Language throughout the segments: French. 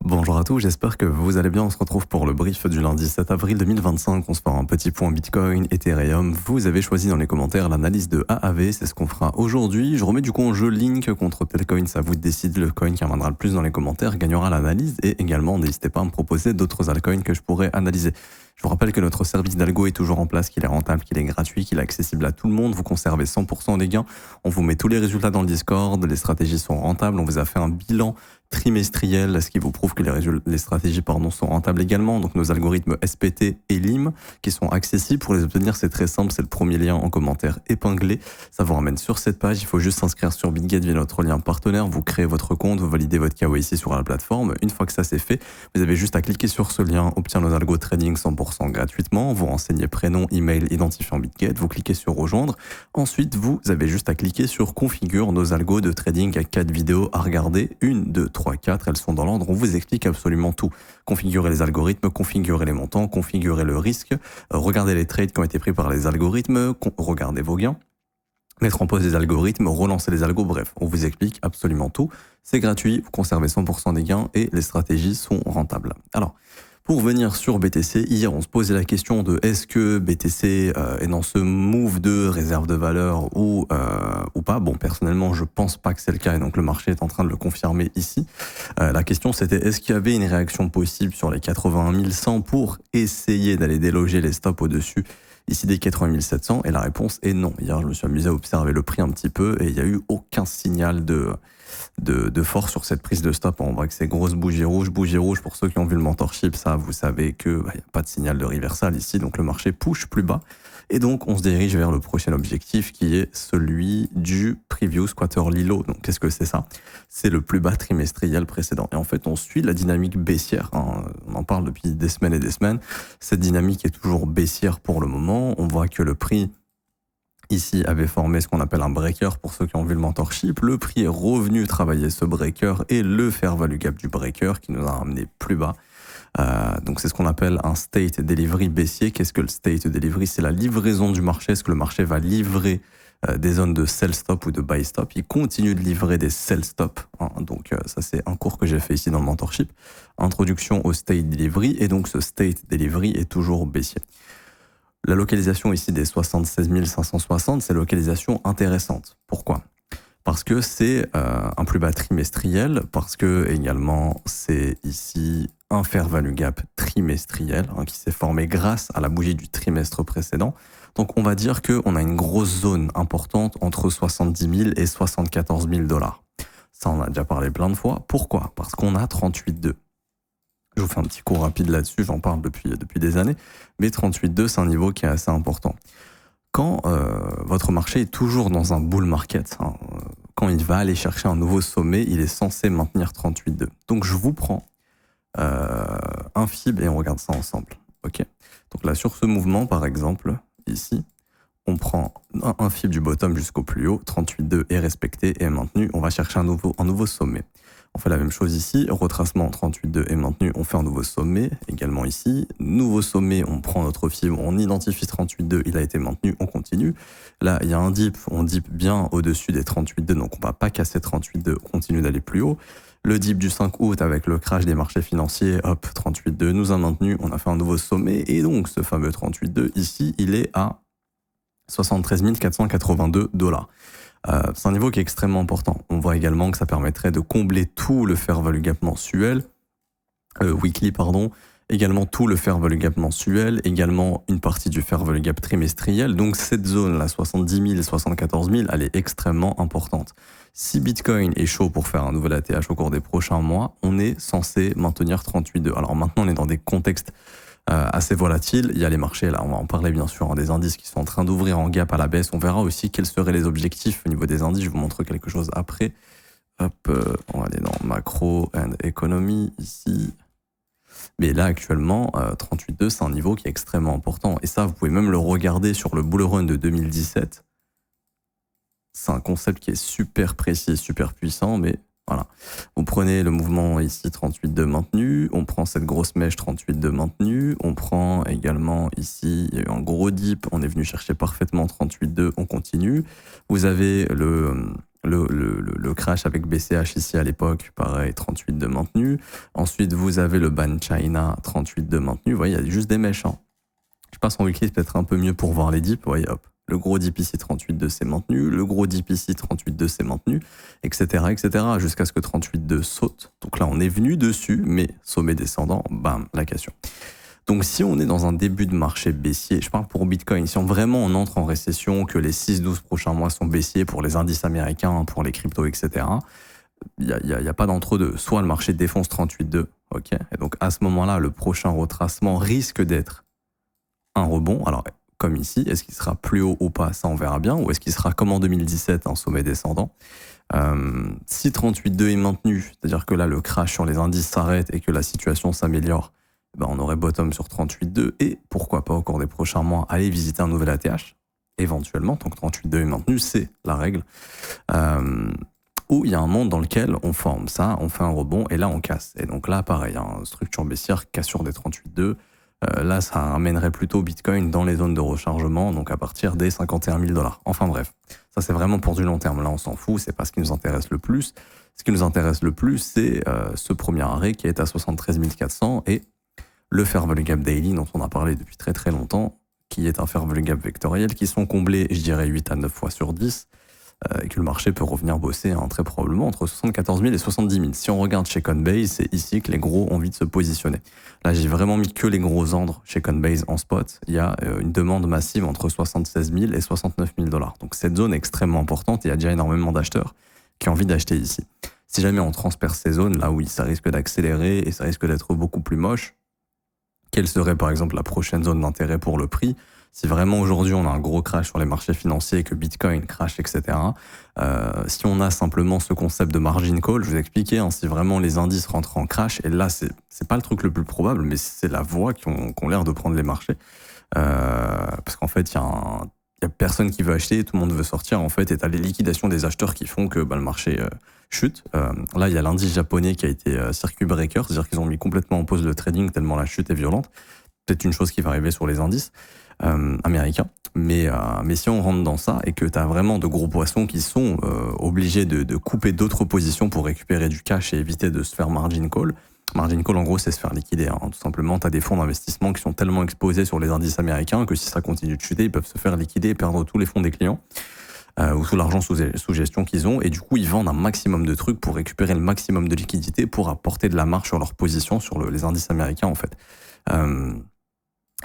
Bonjour à tous, j'espère que vous allez bien. On se retrouve pour le brief du lundi 7 avril 2025. On se fera un petit point Bitcoin, Ethereum. Vous avez choisi dans les commentaires l'analyse de AAV, c'est ce qu'on fera aujourd'hui. Je remets du coup en jeu Link contre Telcoin, ça vous décide. Le coin qui reviendra le plus dans les commentaires gagnera l'analyse. Et également, n'hésitez pas à me proposer d'autres altcoins que je pourrais analyser. Je vous rappelle que notre service d'algo est toujours en place, qu'il est rentable, qu'il est gratuit, qu'il est accessible à tout le monde. Vous conservez 100% des gains. On vous met tous les résultats dans le Discord. Les stratégies sont rentables. On vous a fait un bilan trimestriel, ce qui vous prouve que les stratégies sont rentables également. Donc nos algorithmes SPT et LIM qui sont accessibles. Pour les obtenir, c'est très simple, c'est le premier lien en commentaire épinglé. Ça vous ramène sur cette page. Il faut juste s'inscrire sur BitGet via notre lien partenaire. Vous créez votre compte, vous validez votre KYC sur la plateforme. Une fois que ça c'est fait, vous avez juste à cliquer sur ce lien, obtenir nos algos trading 100% gratuitement. Vous renseignez prénom, email, identifiant BitGet. Vous cliquez sur rejoindre. Ensuite, vous avez juste à cliquer sur configure nos algos de trading à 4 vidéos à regarder. 1, 2, 3, 4, elles sont dans l'ordre, on vous explique absolument tout. Configurer les algorithmes, configurer les montants, configurer le risque, regarder les trades qui ont été pris par les algorithmes, regarder vos gains, mettre en pause les algorithmes, relancer les algos, bref, on vous explique absolument tout. C'est gratuit, vous conservez 100% des gains et les stratégies sont rentables. Alors, pour venir sur BTC, hier on se posait la question de est-ce que BTC est dans ce move de réserve de valeur ou pas. Bon, personnellement, je pense pas que c'est le cas et donc le marché est en train de le confirmer ici. La question c'était est-ce qu'il y avait une réaction possible sur les 81 100 pour essayer d'aller déloger les stops au-dessus ici des 80 700 et la réponse est non. Hier, je me suis amusé à observer le prix un petit peu et il n'y a eu aucun signal de force sur cette prise de stop. On voit que c'est grosse bougie rouge pour ceux qui ont vu le mentorship, ça vous savez que y a pas de signal de reversal ici, donc le marché push plus bas et donc on se dirige vers le prochain objectif qui est celui du previous quarterly low. Donc qu'est-ce que c'est ça? C'est le plus bas trimestriel précédent et en fait on suit la dynamique baissière, hein. On en parle depuis des semaines et des semaines. Cette dynamique est toujours baissière pour le moment. On voit que le prix ici avait formé ce qu'on appelle un breaker pour ceux qui ont vu le mentorship. Le prix est revenu travailler ce breaker et le fair value gap du breaker qui nous a ramené plus bas. Donc c'est ce qu'on appelle un state delivery baissier. Qu'est-ce que le state delivery? C'est la livraison du marché. Est-ce que le marché va livrer des zones de sell stop ou de buy stop? Il continue de livrer des sell stop, hein. Donc ça c'est un cours que j'ai fait ici dans le mentorship. Introduction au state delivery et donc ce state delivery est toujours baissier. La localisation ici des 76 560, c'est localisation intéressante. Pourquoi? Parce que c'est un plus bas trimestriel, parce que également c'est ici un fair value gap trimestriel qui s'est formé grâce à la bougie du trimestre précédent. Donc on va dire qu'on a une grosse zone importante entre 70 000 et 74 000 dollars. Ça on a déjà parlé plein de fois. Pourquoi? Parce qu'on a 38,2. Je vous fais un petit cours rapide là-dessus, j'en parle depuis des années, mais 38,2 c'est un niveau qui est assez important. Quand votre marché est toujours dans un bull market, hein, quand il va aller chercher un nouveau sommet, il est censé maintenir 38,2. Donc je vous prends un FIB et on regarde ça ensemble. Ok. Donc là sur ce mouvement par exemple, ici, on prend un FIB du bottom jusqu'au plus haut, 38,2 est respecté et est maintenu, on va chercher un nouveau sommet. On fait la même chose ici, retracement 38,2 est maintenu, on fait un nouveau sommet, également ici. Nouveau sommet, on prend notre fibre, on identifie 38,2, il a été maintenu, on continue. Là, il y a un dip, on dip bien au-dessus des 38,2, donc on va pas casser 38,2, on continue d'aller plus haut. Le dip du 5 août avec le crash des marchés financiers, hop, 38,2 nous a maintenu, on a fait un nouveau sommet, et donc ce fameux 38,2, ici, il est à 73 482 dollars. C'est un niveau qui est extrêmement important. On voit également que ça permettrait de combler tout le fair value gap mensuel, également tout le fair value gap mensuel, également une partie du fair value gap trimestriel. Donc cette zone, là, 70 000 et 74 000, elle est extrêmement importante. Si Bitcoin est chaud pour faire un nouvel ATH au cours des prochains mois, on est censé maintenir 38,2. Alors maintenant, on est dans des contextes assez volatile. Il y a les marchés, là, on va en parler bien sûr, des indices qui sont en train d'ouvrir en gap à la baisse. On verra aussi quels seraient les objectifs au niveau des indices. Je vous montre quelque chose après. Hop, on va aller dans macro and economy ici. Mais là, actuellement, 38,2, c'est un niveau qui est extrêmement important. Et ça, vous pouvez même le regarder sur le bull run de 2017. C'est un concept qui est super précis, super puissant, mais voilà. Vous prenez le mouvement ici 38,2 maintenu, on prend cette grosse mèche 38,2 maintenue, on prend également ici, il y a eu un gros dip, on est venu chercher parfaitement 38,2, on continue. Vous avez le crash avec BCH ici à l'époque, pareil, 38 de maintenu. Ensuite, vous avez le ban China, 38 de maintenu. Vous voyez, il y a juste des mèches. Je passe en weekly, peut-être un peu mieux pour voir les dips. Vous voyez, hop. Le gros dip ici, 38,2, c'est maintenu. Le gros dip ici, 38,2, c'est maintenu, etc., jusqu'à ce que 38,2 saute. Donc là, on est venu dessus, mais sommet descendant, bam, la cassure. Donc si on est dans un début de marché baissier, je parle pour Bitcoin, si vraiment on entre en récession, que les 6-12 prochains mois sont baissiers pour les indices américains, pour les cryptos, etc., il n'y a pas d'entre-deux. Soit le marché défonce 38,2, ok, et donc à ce moment-là, le prochain retracement risque d'être un rebond. Alors, comme ici, est-ce qu'il sera plus haut ou pas? Ça, on verra bien. Ou est-ce qu'il sera comme en 2017, un sommet descendant? Si 38,2 est maintenu, c'est-à-dire que là, le crash sur les indices s'arrête et que la situation s'améliore, ben, on aurait bottom sur 38,2 et pourquoi pas au cours des prochains mois aller visiter un nouvel ATH, éventuellement, tant que 38,2 est maintenu, c'est la règle. Où il y a un monde dans lequel on forme ça, on fait un rebond et là, on casse. Et donc là, pareil, structure baissière, cassure des 38,2. Là, ça amènerait plutôt Bitcoin dans les zones de rechargement, donc à partir des 51 000 $. Enfin bref, ça c'est vraiment pour du long terme. Là, on s'en fout, c'est pas ce qui nous intéresse le plus. Ce qui nous intéresse le plus, c'est ce premier arrêt qui est à 73 400 et le Fair Value Gap Daily dont on a parlé depuis très très longtemps, qui est un Fair Value Gap vectoriel, qui sont comblés, je dirais, 8 à 9 fois sur 10, et que le marché peut revenir bosser très probablement entre 74 000 et 70 000. Si on regarde chez Coinbase, c'est ici que les gros ont envie de se positionner. Là, j'ai vraiment mis que les gros ordres chez Coinbase en spot. Il y a une demande massive entre 76 000 et 69 000 $. Donc cette zone est extrêmement importante et il y a déjà énormément d'acheteurs qui ont envie d'acheter ici. Si jamais on transperce ces zones, là oui, ça risque d'accélérer et ça risque d'être beaucoup plus moche. Quelle serait par exemple la prochaine zone d'intérêt pour le prix? Si vraiment aujourd'hui on a un gros crash sur les marchés financiers et que Bitcoin crash, etc., si on a simplement ce concept de margin call, je vous ai expliqué, si vraiment les indices rentrent en crash, et là c'est pas le truc le plus probable, mais c'est la voie qui ont l'air de prendre les marchés, parce qu'en fait il y a personne qui veut acheter, tout le monde veut sortir en fait, et t'as les liquidations des acheteurs qui font que le marché chute. Là il y a l'indice japonais qui a été circuit breaker, c'est-à-dire qu'ils ont mis complètement en pause le trading tellement la chute est violente. Peut-être une chose qui va arriver sur les indices américains, mais si on rentre dans ça et que tu as vraiment de gros poissons qui sont obligés de couper d'autres positions pour récupérer du cash et éviter de se faire margin call. Margin call, en gros, c'est se faire liquider. Tout simplement, tu as des fonds d'investissement qui sont tellement exposés sur les indices américains que si ça continue de chuter, ils peuvent se faire liquider et perdre tous les fonds des clients ou tout l'argent sous gestion qu'ils ont. Et du coup, ils vendent un maximum de trucs pour récupérer le maximum de liquidité pour apporter de la marge sur leur position sur les indices américains, en fait.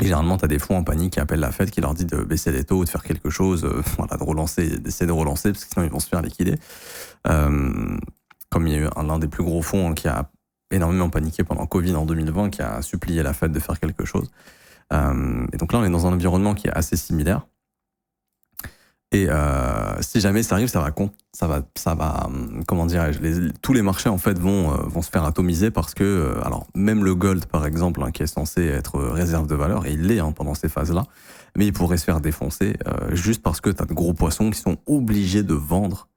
Et généralement, tu as des fonds en panique qui appellent la Fed, qui leur dit de baisser les taux ou de faire quelque chose, d'essayer de relancer, parce que sinon ils vont se faire liquider. Comme il y a eu l'un des plus gros fonds qui a énormément paniqué pendant Covid en 2020, qui a supplié la Fed de faire quelque chose. Et donc là, on est dans un environnement qui est assez similaire. Et si jamais ça arrive, ça va, comment dirais-je, tous les marchés en fait vont se faire atomiser parce que, alors même le gold par exemple, qui est censé être réserve de valeur, et il l'est pendant ces phases-là, mais il pourrait se faire défoncer juste parce que tu as de gros poissons qui sont obligés de vendre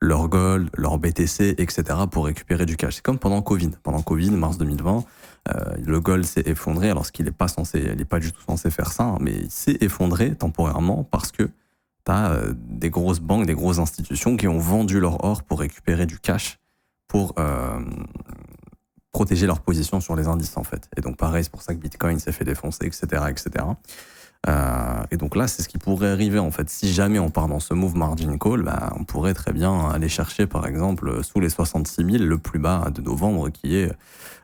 leur gold, leur BTC, etc. pour récupérer du cash. C'est comme pendant Covid. Pendant Covid, mars 2020, le gold s'est effondré alors qu'il n'est pas du tout censé faire ça, mais il s'est effondré temporairement parce que t'as des grosses banques, des grosses institutions qui ont vendu leur or pour récupérer du cash pour protéger leur position sur les indices en fait. Et donc pareil, c'est pour ça que Bitcoin s'est fait défoncer, etc., etc. Et donc là, c'est ce qui pourrait arriver en fait. Si jamais on part dans ce move margin call, on pourrait très bien aller chercher par exemple sous les 66 000 le plus bas de novembre, qui est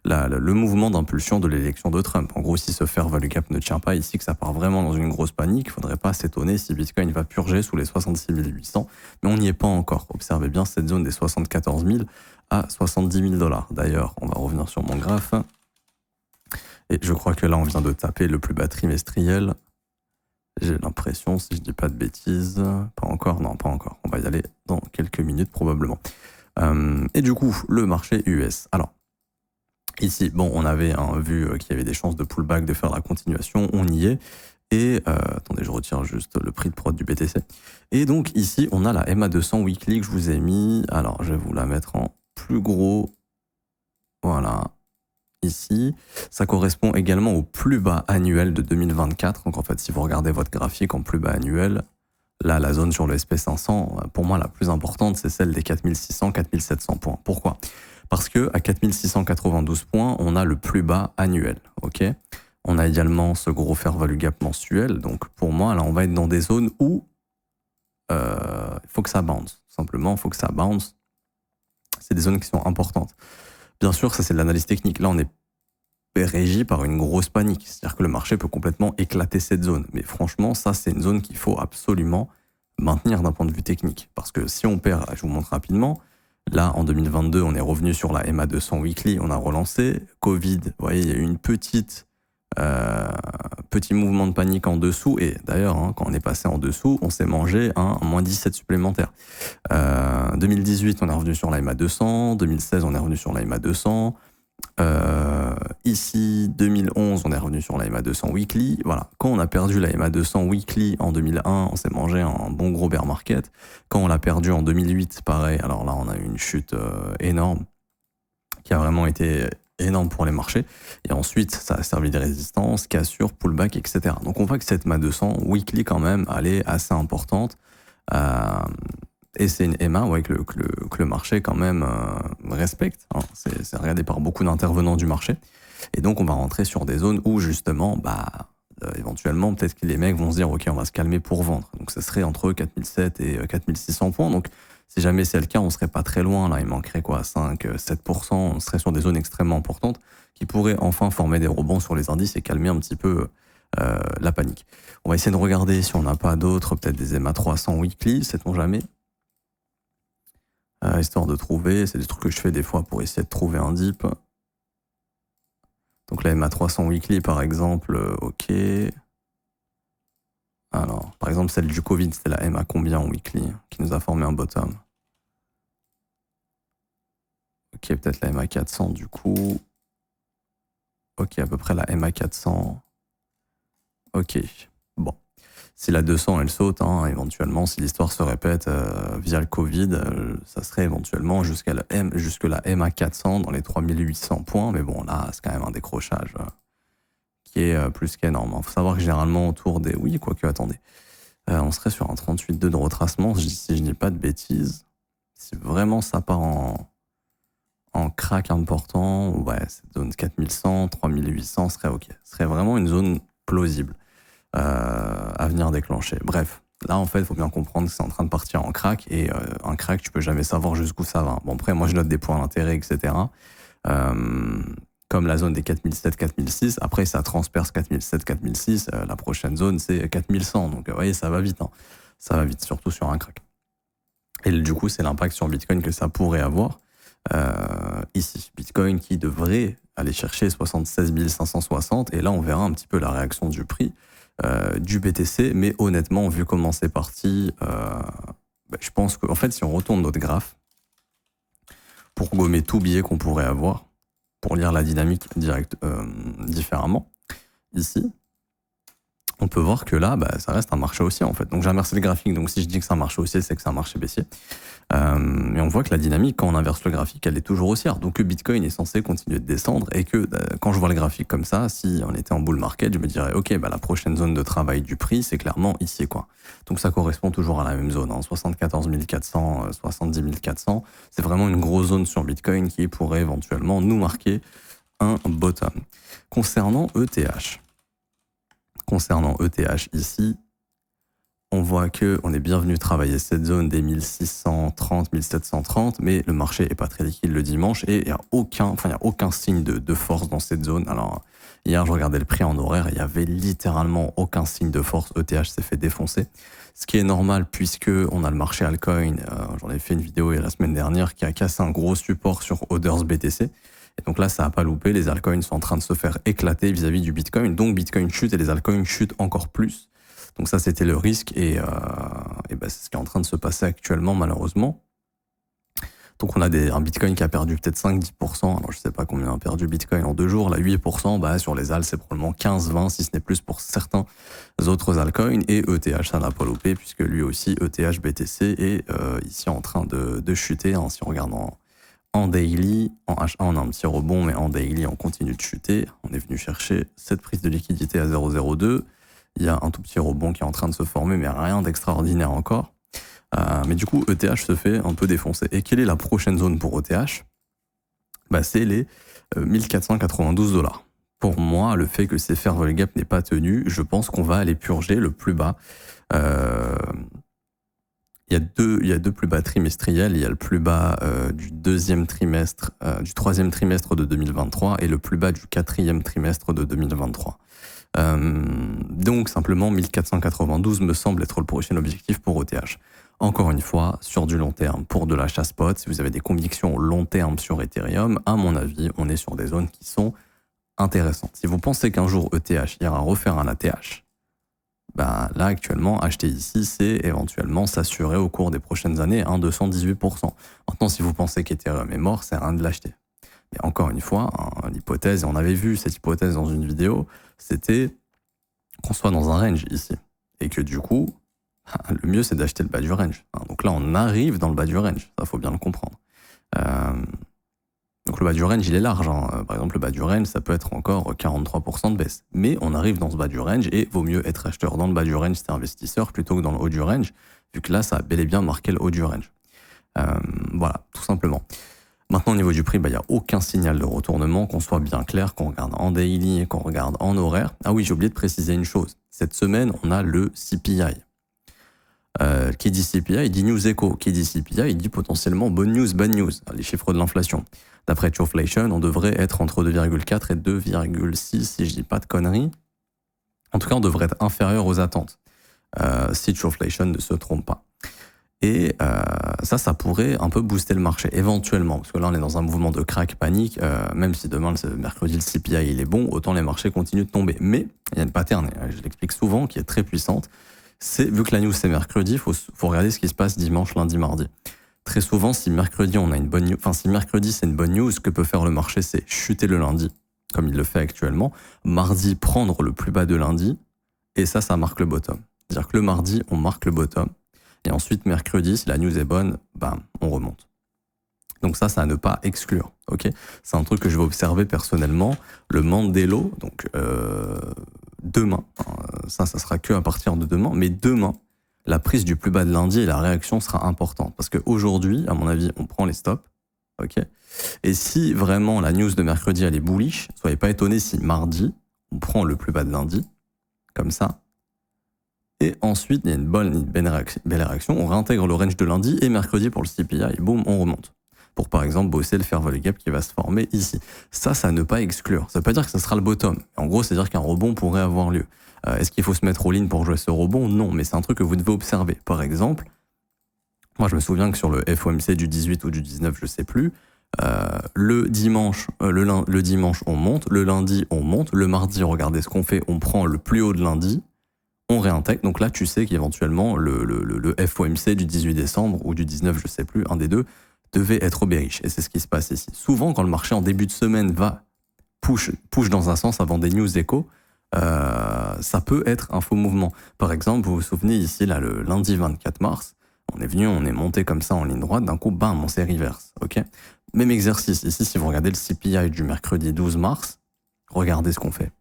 le mouvement d'impulsion de l'élection de Trump. En gros, si ce fair value gap ne tient pas ici, que ça part vraiment dans une grosse panique, il ne faudrait pas s'étonner si Bitcoin va purger sous les 66 800. Mais on n'y est pas encore. Observez bien cette zone des 74 000 à 70 000 $. D'ailleurs, on va revenir sur mon graphe. Et je crois que là, on vient de taper le plus bas trimestriel. J'ai l'impression, si je dis pas de bêtises, pas encore, non, pas encore. On va y aller dans quelques minutes probablement. Et du coup, le marché US. Alors, ici, on avait vu qu'il y avait des chances de pullback, de faire la continuation, on y est. Et attendez, je retire juste le prix de prod du BTC. Et donc ici, on a la MA200 weekly que je vous ai mis. Alors, je vais vous la mettre en plus gros. Voilà. Ici, ça correspond également au plus bas annuel de 2024. Donc en fait, si vous regardez votre graphique en plus bas annuel, Là, la zone sur le SP500, pour moi, la plus importante, c'est celle des 4600, 4700 points. Pourquoi? Parce que à 4692 points, on a le plus bas annuel. Ok. On a également ce gros fair value gap mensuel. Donc, pour moi, là, on va être dans des zones où il faut que ça bounce. Tout simplement, il faut que ça bounce. C'est des zones qui sont importantes. Bien sûr, ça, c'est de l'analyse technique. Là, on est régi par une grosse panique. C'est-à-dire que le marché peut complètement éclater cette zone. Mais franchement, ça, c'est une zone qu'il faut absolument maintenir d'un point de vue technique. Parce que si on perd, je vous montre rapidement, là, en 2022, on est revenu sur la MA200 weekly, on a relancé. Covid, vous voyez, il y a eu une petit mouvement de panique en dessous. Et d'ailleurs, quand on est passé en dessous, on s'est mangé un moins 17 supplémentaire. 2018, on est revenu sur la MA200. 2016, on est revenu sur la MA200. Ici, 2011, on est revenu sur la MA200 weekly. Voilà. Quand on a perdu la MA200 weekly en 2001, on s'est mangé un bon gros bear market. Quand on l'a perdu en 2008, pareil. Alors là, on a eu une chute énorme qui a vraiment été énorme pour les marchés. Et ensuite, ça a servi de résistance, cassure, pullback, etc. Donc on voit que cette MA200 weekly, quand même, elle est assez importante. Et c'est une EMA que le marché quand même respecte. C'est regardé par beaucoup d'intervenants du marché. Et donc on va rentrer sur des zones où justement, éventuellement, peut-être que les mecs vont se dire, ok, on va se calmer pour vendre. Donc ça serait entre 4700 et 4600 points. Donc si jamais c'est le cas, on serait pas très loin. Là, il manquerait quoi, 5-7%. On serait sur des zones extrêmement importantes qui pourraient enfin former des rebonds sur les indices et calmer un petit peu la panique. On va essayer de regarder si on n'a pas d'autres, peut-être des EMA 300 weekly, sait-on jamais. Histoire de trouver, c'est des trucs que je fais des fois pour essayer de trouver un dip. Donc la MA 300 weekly par exemple, ok. Alors, par exemple celle du Covid, c'était la MA combien en weekly qui nous a formé un bottom. Ok, peut-être la MA 400 du coup. Ok, à peu près la MA 400. Ok, bon. Si la 200 elle saute, éventuellement, si l'histoire se répète via le Covid, ça serait éventuellement jusque la MA 400 dans les 3800 points. Mais bon, là, c'est quand même un décrochage qui est plus qu'énorme. Il faut savoir que généralement, autour des... Oui, quoique, attendez. On serait sur un 38,2 de retracement, si je dis pas de bêtises. Si vraiment ça part en crack important, ouais, cette zone 4100, 3800 serait ok. Ce serait vraiment une zone plausible. À venir déclencher. Bref, là en fait, il faut bien comprendre que c'est en train de partir en crack et un crack, tu peux jamais savoir jusqu'où ça va. Bon après, moi je note des points d'intérêt, etc. Comme la zone des 4007, 4006. Après, ça transperce 4007, 4006. La prochaine zone, c'est 4100. Donc, vous voyez, ça va vite. Ça va vite, surtout sur un crack. Et du coup, c'est l'impact sur Bitcoin que ça pourrait avoir. Ici, Bitcoin qui devrait aller chercher 76 560. Et là, on verra un petit peu la réaction du prix. Du BTC, mais honnêtement, vu comment c'est parti, je pense qu'en fait, si on retourne notre graphe, pour gommer tout biais qu'on pourrait avoir, pour lire la dynamique différemment, ici, on peut voir que là, ça reste un marché haussier en fait. Donc j'ai inversé le graphique, donc si je dis que c'est un marché haussier, c'est que c'est un marché baissier. Et on voit que la dynamique, quand on inverse le graphique, elle est toujours haussière. Donc le Bitcoin est censé continuer de descendre et que quand je vois le graphique comme ça, si on était en bull market, je me dirais, ok, la prochaine zone de travail du prix, c'est clairement ici, quoi. Donc ça correspond toujours à la même zone, 74 400, 70 400. C'est vraiment une grosse zone sur Bitcoin qui pourrait éventuellement nous marquer un bottom. Concernant ETH ici, on voit que on est bien venu travailler cette zone des 1630, 1730, mais le marché est pas très liquide le dimanche et il y a aucun signe de force dans cette zone. Alors, hier, je regardais le prix en horaire, il y avait littéralement aucun signe de force. ETH s'est fait défoncer. Ce qui est normal puisque on a le marché altcoin, j'en ai fait une vidéo la semaine dernière qui a cassé un gros support sur Others BTC. Et donc là, ça a pas loupé. Les altcoins sont en train de se faire éclater vis-à-vis du Bitcoin. Donc Bitcoin chute et les altcoins chutent encore plus. Donc ça, c'était le risque et c'est ce qui est en train de se passer actuellement, malheureusement. Donc on a un Bitcoin qui a perdu peut-être 5-10%. Alors je sais pas combien a perdu Bitcoin en 2 jours. Là, 8%, sur les alts, c'est probablement 15-20, si ce n'est plus pour certains autres altcoins. Et ETH, ça n'a pas loupé puisque lui aussi, ETH BTC est ici en train de chuter. Si on regarde en daily, en H1, on a un petit rebond, mais en daily, on continue de chuter. On est venu chercher cette prise de liquidité à 0,02. il y a un tout petit rebond qui est en train de se former, mais rien d'extraordinaire encore. Mais du coup, ETH se fait un peu défoncer. Et quelle est la prochaine zone pour ETH? C'est les 1492 $. Pour moi, le fait que ces fair value gap n'est pas tenu, je pense qu'on va aller purger le plus bas. Il y a deux plus bas trimestriels. Il y a le plus bas du troisième trimestre de 2023 et le plus bas du quatrième trimestre de 2023. Donc simplement 1492 me semble être le prochain objectif pour ETH. Encore une fois, sur du long terme, pour de l'achat spot, si vous avez des convictions long terme sur Ethereum, à mon avis, on est sur des zones qui sont intéressantes. Si vous pensez qu'un jour ETH ira refaire un ATH, là actuellement, acheter ici, c'est éventuellement s'assurer au cours des prochaines années un 218%. Maintenant, si vous pensez qu'Ethereum est mort, c'est rien de l'acheter. Mais encore une fois, l'hypothèse, et on avait vu cette hypothèse dans une vidéo, c'était qu'on soit dans un range ici. Et que du coup, le mieux c'est d'acheter le bas du range. Donc là, on arrive dans le bas du range, ça faut bien le comprendre. Donc le bas du range, il est large. Par exemple, le bas du range, ça peut être encore 43% de baisse. Mais on arrive dans ce bas du range et vaut mieux être acheteur dans le bas du range, c'est investisseur, plutôt que dans le haut du range, vu que là, ça a bel et bien marqué le haut du range. Voilà, tout simplement. Maintenant, au niveau du prix, il n'y a aucun signal de retournement, qu'on soit bien clair, qu'on regarde en daily et qu'on regarde en horaire. Ah oui, j'ai oublié de préciser une chose. Cette semaine, on a le CPI. Qui dit CPI, il dit News Echo. Qui dit CPI, il dit potentiellement bonne news, bad news, les chiffres de l'inflation. D'après Choflation, on devrait être entre 2,4 et 2,6, si je dis pas de conneries. En tout cas, on devrait être inférieur aux attentes, si Choflation ne se trompe pas. Et ça pourrait un peu booster le marché, éventuellement, parce que là, on est dans un mouvement de crack, panique. Même si demain, mercredi, le CPI, il est bon, autant les marchés continuent de tomber. Mais il y a une pattern, je l'explique souvent, qui est très puissante. C'est, vu que la news c'est mercredi, faut regarder ce qui se passe dimanche, lundi, mardi. Très souvent, si mercredi on a une bonne news, si mercredi c'est une bonne news, ce que peut faire le marché, c'est chuter le lundi, comme il le fait actuellement. Mardi, prendre le plus bas de lundi, et ça marque le bottom. C'est-à-dire que le mardi, on marque le bottom, et ensuite mercredi, si la news est bonne, on remonte. Donc ça à ne pas exclure, ok. C'est un truc que je vais observer personnellement. Le Mandelo, donc demain, ça sera que à partir de demain, mais demain, la prise du plus bas de lundi et la réaction sera importante. Parce qu'aujourd'hui, à mon avis, on prend les stops, ok. Et si vraiment la news de mercredi, elle est bullish, soyez pas étonnés si mardi, on prend le plus bas de lundi, comme ça. Et ensuite, il y a une belle réaction, on réintègre le range de lundi, et mercredi pour le CPI, boum, on remonte. Pour par exemple bosser le fair value gap qui va se former ici. Ça à ne pas exclure. Ça veut pas dire que ça sera le bottom. En gros, c'est dire qu'un rebond pourrait avoir lieu. Est-ce qu'il faut se mettre all-in pour jouer ce rebond? Non, mais c'est un truc que vous devez observer. Par exemple, moi je me souviens que sur le FOMC du 18 ou du 19, je sais plus, le dimanche on monte, le lundi on monte, le mardi, regardez ce qu'on fait, on prend le plus haut de lundi, on réintègre. Donc là, tu sais qu'éventuellement le FOMC du 18 décembre ou du 19, je sais plus, un des deux, devait être bearish. Et c'est ce qui se passe ici. Souvent, quand le marché en début de semaine va push dans un sens avant des news échos, ça peut être un faux mouvement. Par exemple, vous vous souvenez ici, là, le lundi 24 mars, on est monté comme ça en ligne droite, d'un coup, bam, on s'est reverse. Ok. Même exercice. Ici, si vous regardez le CPI du mercredi 12 mars, regardez ce qu'on fait.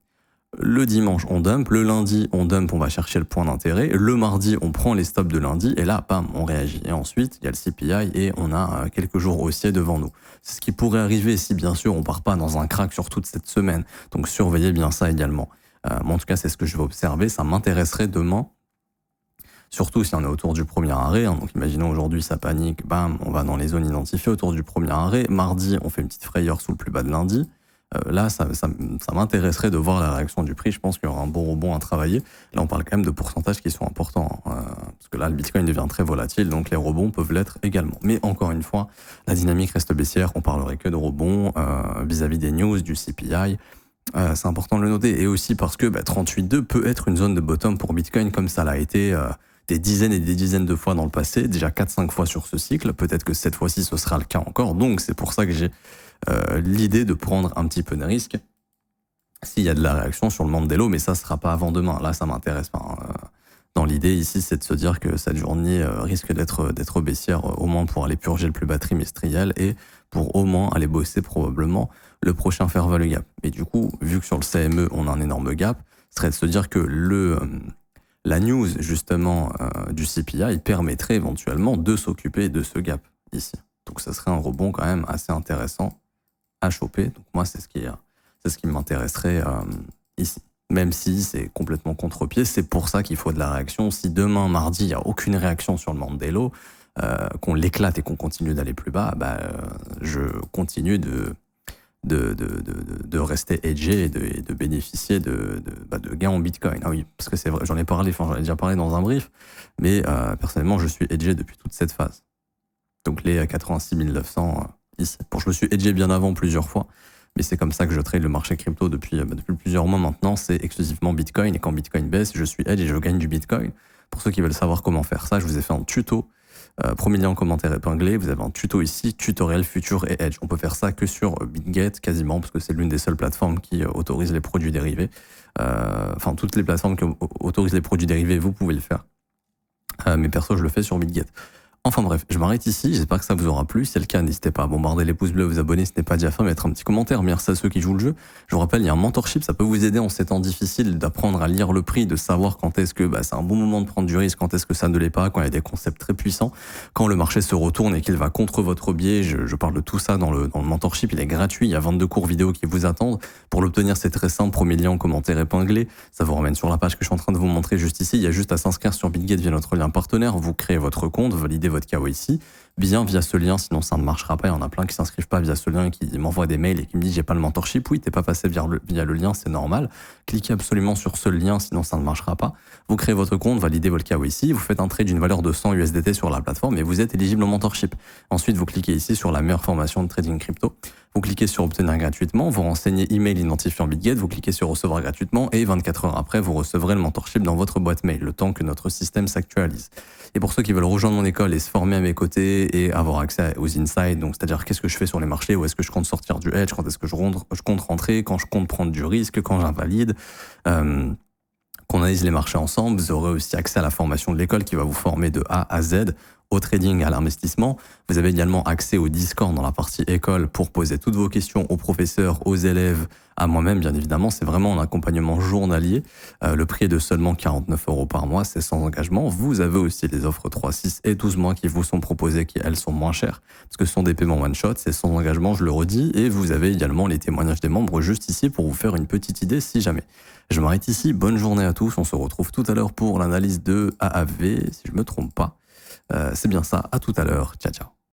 Le dimanche, on dump. Le lundi, on dump, on va chercher le point d'intérêt. Le mardi, on prend les stops de lundi. Et là, bam, on réagit. Et ensuite, il y a le CPI et on a quelques jours haussiers devant nous. C'est ce qui pourrait arriver si, bien sûr, on part pas dans un crack sur toute cette semaine. Donc, surveillez bien ça également. Moi, en tout cas, c'est ce que je vais observer. Ça m'intéresserait demain. Surtout si on est autour du premier arrêt. Donc, imaginons aujourd'hui, ça panique. Bam, on va dans les zones identifiées autour du premier arrêt. Mardi, on fait une petite frayeur sous le plus bas de lundi. Là, ça m'intéresserait de voir la réaction du prix. Je pense qu'il y aura un bon rebond à travailler. Là, on parle quand même de pourcentages qui sont importants. Parce que là, le Bitcoin devient très volatile, donc les rebonds peuvent l'être également. Mais encore une fois, la dynamique reste baissière. On parlerait que de rebonds vis-à-vis des news, du CPI. C'est important de le noter. Et aussi parce que 38.2 peut être une zone de bottom pour Bitcoin, comme ça l'a été des dizaines et des dizaines de fois dans le passé. Déjà 4-5 fois sur ce cycle. Peut-être que cette fois-ci, ce sera le cas encore. Donc, c'est pour ça que j'ai l'idée de prendre un petit peu de risque s'il y a de la réaction sur le Mandelo, mais ça sera pas avant demain. Là, ça m'intéresse pas. Dans l'idée ici, c'est de se dire que cette journée risque d'être baissière, au moins pour aller purger le plus bas trimestriel et pour au moins aller bosser probablement le prochain fair value gap. Mais du coup, vu que sur le CME, on a un énorme gap, serait de se dire que la news justement du CPI permettrait éventuellement de s'occuper de ce gap ici. Donc ça serait un rebond quand même assez intéressant à choper. Donc moi c'est ce qui m'intéresserait ici. Même si c'est complètement contre-pied, c'est pour ça qu'il faut de la réaction. Si demain, mardi, il n'y a aucune réaction sur le Mandela, qu'on l'éclate et qu'on continue d'aller plus bas, je continue de rester hedgé et de bénéficier de gains en Bitcoin. Ah oui, parce que c'est vrai, j'en ai déjà parlé dans un brief, mais personnellement, je suis hedgé depuis toute cette phase. Donc les 86 900 ici. Je me suis hedgé bien avant plusieurs fois, mais c'est comme ça que je trade le marché crypto depuis plusieurs mois maintenant. C'est exclusivement Bitcoin, et quand Bitcoin baisse, je suis hedge et je gagne du Bitcoin. Pour ceux qui veulent savoir comment faire ça, je vous ai fait un tuto. Premier lien en commentaire épinglé, vous avez un tuto ici, tutoriel futur et hedge. On peut faire ça que sur BitGet quasiment, parce que c'est l'une des seules plateformes qui autorise les produits dérivés. Toutes les plateformes qui autorisent les produits dérivés, vous pouvez le faire. Mais perso, je le fais sur BitGet. Enfin bref, je m'arrête ici, j'espère que ça vous aura plu. Si c'est le cas, n'hésitez pas à bombarder les pouces bleus, vous abonner si ce n'est pas déjà fait, mettre un petit commentaire, merci à ceux qui jouent le jeu. Je vous rappelle, il y a un mentorship, ça peut vous aider en ces temps difficiles d'apprendre à lire le prix, de savoir quand est-ce que c'est un bon moment de prendre du risque, quand est-ce que ça ne l'est pas, quand il y a des concepts très puissants, quand le marché se retourne et qu'il va contre votre biais. Je parle de tout ça dans le mentorship, il est gratuit, il y a 22 cours vidéo qui vous attendent. Pour l'obtenir, c'est très simple, premier lien en commentaire épinglé, ça vous ramène sur la page que je suis en train de vous montrer juste ici. Il y a juste à s'inscrire sur BitGet via notre lien partenaire, vous créez votre compte, validez votre KYC, bien via ce lien, sinon ça ne marchera pas. Il y en a plein qui s'inscrivent pas via ce lien et qui m'envoient des mails et qui me disent j'ai pas le mentorship. Oui, t'es pas passé via le lien, c'est normal. Cliquez absolument sur ce lien, sinon ça ne marchera pas. Vous créez votre compte, validez votre KYC, vous faites un trade d'une valeur de 100 USDT sur la plateforme et vous êtes éligible au mentorship. Ensuite, vous cliquez ici sur la meilleure formation de trading crypto. Vous cliquez sur obtenir gratuitement, vous renseignez email identifiant BitGet, vous cliquez sur recevoir gratuitement et 24 heures après, vous recevrez le mentorship dans votre boîte mail, le temps que notre système s'actualise. Et pour ceux qui veulent rejoindre mon école et se former à mes côtés et avoir accès aux insights, donc c'est-à-dire qu'est-ce que je fais sur les marchés, où est-ce que je compte sortir du hedge, quand est-ce que je compte rentrer, quand je compte prendre du risque, quand j'invalide, qu'on analyse les marchés ensemble, vous aurez aussi accès à la formation de l'école qui va vous former de A à Z au trading, à l'investissement. Vous avez également accès au Discord dans la partie école pour poser toutes vos questions aux professeurs, aux élèves, à moi-même bien évidemment. C'est vraiment un accompagnement journalier. Le prix est de seulement 49 € par mois, c'est sans engagement. Vous avez aussi les offres 3, 6 et 12 mois qui vous sont proposées, qui elles sont moins chères, parce que ce sont des paiements one-shot, c'est sans engagement, je le redis, et vous avez également les témoignages des membres juste ici pour vous faire une petite idée si jamais. Je m'arrête ici, bonne journée à tous, on se retrouve tout à l'heure pour l'analyse de AAV, si je me trompe pas. C'est bien ça, à tout à l'heure, ciao ciao.